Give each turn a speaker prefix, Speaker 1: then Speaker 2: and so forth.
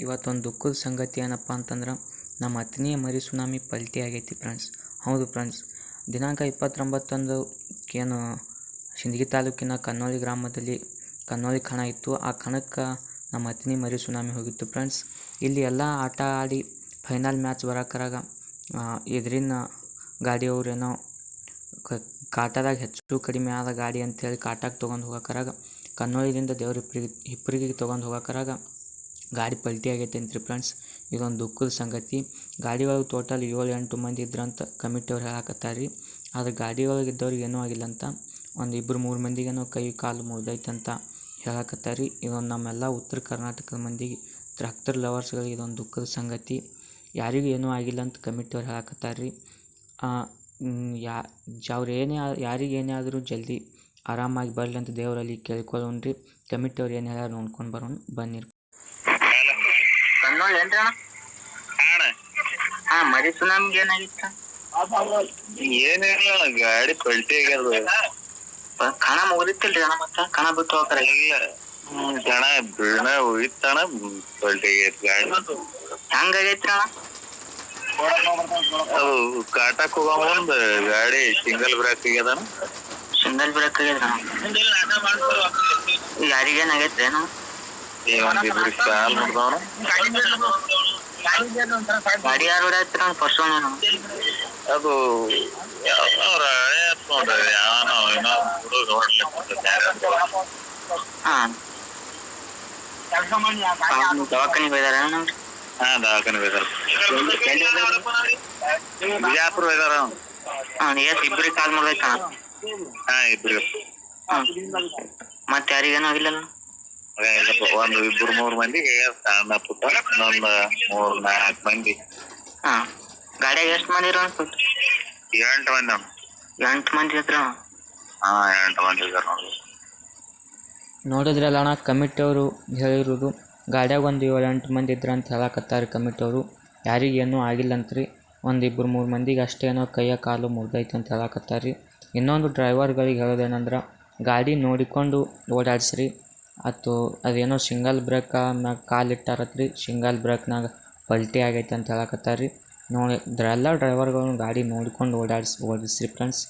Speaker 1: ಇವತ್ತೊಂದು ದುಃಖದ ಸಂಗತಿ ಏನಪ್ಪ ಅಂತಂದ್ರೆ ನಮ್ಮ ಅತ್ನಿಯ ಮರಿ ಸುನಾಮಿ ಪಲ್ಟಿ ಆಗೈತಿ ಫ್ರೆಂಡ್ಸ್. ಹೌದು ಫ್ರೆಂಡ್ಸ್, ದಿನಾಂಕ 29 ಏನು ಸಿಂದಗಿ ತಾಲೂಕಿನ ಕನ್ನೋಳಿ ಗ್ರಾಮದಲ್ಲಿ ಕನ್ನೋಳಿ ಕಣ ಇತ್ತು. ಆ ಕಣಕ್ಕೆ ನಮ್ಮ ಅತ್ನಿ ಮರಿ ಸುನಾಮಿ ಹೋಗಿತ್ತು ಫ್ರೆಂಡ್ಸ್. ಇಲ್ಲಿ ಎಲ್ಲ ಆಟ ಆಡಿ ಫೈನಲ್ ಮ್ಯಾಚ್ ಬರೋಕರಾಗ ಎದುರಿನ ಗಾಡಿಯವ್ರೇನೋ ಕಾಟದಾಗ ಹೆಚ್ಚು ಕಡಿಮೆ ಆದ ಗಾಡಿ ಅಂತೇಳಿ ಕಾಟಾಗೆ ತೊಗೊಂಡು ಹೋಗೋಕರಾಗ ಕನ್ನೋಳಿದಿಂದ ದೇವ್ರ ಹಿಪ್ಪರಿಗೆ ತೊಗೊಂಡು ಹೋಗೋಕರಾಗ ಗಾಡಿ ಪಲ್ಟಿ ಆಗೈತೆ ಅಂತ್ರಿ ಫ್ರೆಂಡ್ಸ್. ಇದೊಂದು ದುಃಖದ ಸಂಗತಿ. ಗಾಡಿ ಒಳಗೆ ಟೋಟಲ್ 7-8 ಮಂದಿ ಇದ್ರಂತ ಕಮಿಟಿಯವ್ರು ಹೇಳಕತ್ತಾರೆ ರೀ. ಆದರೆ ಗಾಡಿ ಒಳಗೆ ಇದ್ದವ್ರಿಗೆ ಏನೂ ಆಗಿಲ್ಲ ಅಂತ, ಒಂದು 2-3 ಮಂದಿಗೇನೋ ಕೈ ಕಾಲು ಮುರಿದೈತಂತ ಹೇಳಕತ್ತಾರೆ ರೀ. ಇದೊಂದು ನಮ್ಮೆಲ್ಲ ಉತ್ತರ ಕರ್ನಾಟಕದ ಮಂದಿಗೆ ಟ್ರ್ಯಾಕ್ಟರ್ ಲವರ್ಸ್ಗಳಿಗೆ ಇದೊಂದು ದುಃಖದ ಸಂಗತಿ. ಯಾರಿಗೂ ಏನೂ ಆಗಿಲ್ಲ ಅಂತ ಕಮಿಟಿಯವ್ರು ಹೇಳಕತ್ತಾರೆ ರೀ. ಅವ್ರು ಯಾರಿಗೇನೇ ಆದರೂ ಜಲ್ದಿ ಆರಾಮಾಗಿ ಬರಲಿ ಅಂತ ದೇವರಲ್ಲಿ ಕೇಳ್ಕೊಳ್ಳೋಣ ರೀ. ಕಮಿಟಿಯವ್ರು ಏನು ಹೇಳ್ಯಾರ ನೋಡ್ಕೊಂಡು ಬರೋಣ ಬನ್ನಿ.
Speaker 2: ಮರಿ ಸುನಾಮಿಗೆ ಏನಾಗಿತ್ತ?
Speaker 3: ಏನಿಲ್ಲ, ಗಾಡಿ ಪಲ್ಟಿ ಆಗ್ಯದ.
Speaker 2: ಕಣ ಮುಗಿದಿತ್ತಿಲ್ರಿ ಅಣ್ಣ? ಮತ್ತ ಕಣ ಬಿಟ್ಟು ಹೋಗ್ತಾರ?
Speaker 3: ಇಲ್ಲ, ಕಣ ಬಿಣ ಹೋಗಿತ್ತಣ, ಪಲ್ಟಿ ಆಗೈತಿ ಗಾಡಿ.
Speaker 2: ಹೆಂಗಾಗೈತ್ರಿ ಅಣ್ಣ?
Speaker 3: ಅದು ಕಾಟಕ್ ಹೋಗೋ ಮುಂದ ಗಾಡಿ ಸಿಂಗಲ್ ಬ್ರೇಕ್ ಆಗ್ಯದಣ.
Speaker 2: ಸಿಂಗಲ್ ಬ್ರೇಕ್ ಆಗ್ಯದ? ಯಾರಿಗೇನಾಗೈತ್ರಿ ಅಣ್ಣ?
Speaker 3: ಒಂದಿಬ್ರು ಕಾಲ್ ಮುರ್ದವಣ.
Speaker 2: ಗಾಡಿ ಯಾರು ಹೊಡ್ಯಾತ್ರಿ ಅಣ್ಣ? ಫಸ್ಟ್ ಒನ್
Speaker 3: ಅದು ಯಾವ್ದವ್ರ ಹಳೆ ಆತ್ ನೋಡ್ರಿ, ಯಾವನೋ ಏನೋ ಹುಡುಗ ಹೊಡ್ಲಿಕ್ಕೆ.
Speaker 2: ದವಾಖಾನಿಗೆ ಹೋಯ್ದಾರ ಅಣ್ಣ?
Speaker 3: ಹಾ, ದವಾಖಾನೆ ಬೇಕಾರ. ಬಿಜಾಪುರ ಹೋಯ್ದಾರ.
Speaker 2: ಎಸ್ ಇಬ್ರಿಗೆ ಕಾಲ್ ಮುರ್ದೈತ?
Speaker 3: ಹಾ, ಇಬ್ರು.
Speaker 2: ಮತ್ತೆ ಯಾರಿಗೇನೂ ಆಗಿಲ್ಲಲ್ಲ?
Speaker 3: ಒಂದು 2-3 ಮಂದಿಗೆ ಸಣ್ಣ ಪುಟ್ಟ, ಇನ್ನೊಂದು 3-4 ಮಂದಿ.
Speaker 2: ಗಾಡಿಯಾಗ ಎಷ್ಟು ಮಂದಿ ಇರೋ?
Speaker 3: 8 ಮಂದಿ.
Speaker 2: 8 ಮಂದಿ ಇದ್ರ?
Speaker 3: ಹಾ, 8 ಮಂದಿ ಇದಾರ ನೋಡ್ರಿ.
Speaker 1: ನೋಡಿದ್ರಲ್ಲ ಅಣ್ಣ, ಕಮಿಟಿಯವರು ಹೇಳಿರೋದು. ಗಾಡಿಯಾಗ ಒಂದು 7-8 ಮಂದಿ ಇದ್ರ ಅಂತ ಹೇಳಕತ್ತಾರೆ ಕಮಿಟಿಯವರು. ಯಾರಿಗೇನೂ ಆಗಿಲ್ಲಂತ್ರಿ. ಒಂದು 2-3 ಮಂದಿಗೆ ಅಷ್ಟೇನೋ ಕೈಯ ಕಾಲು ಮುರಿದೈತೆ ಅಂತ ಹೇಳಕತ್ತಾರೆ ರೀ. ಇನ್ನೊಂದು ಡ್ರೈವರ್ಗಳಿಗೆ ಹೇಳೋದೇನಂದ್ರೆ, ಗಾಡಿ ನೋಡಿಕೊಂಡು ಓಡಾಡಿಸ್ರಿ. ಅದೇನೋ ಸಿಂಗಲ್ ಬ್ರೇಕ್ ಮ್ಯಾಗ ಕಾಲಿಟ್ಟಾರತ್ರಿ, ಸಿಂಗಲ್ ಬ್ರೇಕ್ನಾಗ ಪಲ್ಟಿ ಆಗೈತೆ ಅಂತ ಹೇಳಕತ್ತಾರೆ ರೀ. ಎಲ್ಲ ಡ್ರೈವರ್ಗಳನ್ನ ಗಾಡಿ ನೋಡ್ಕೊಂಡು ಓಡಿಸ್ರಿ ಫ್ರೆಂಡ್ಸ್.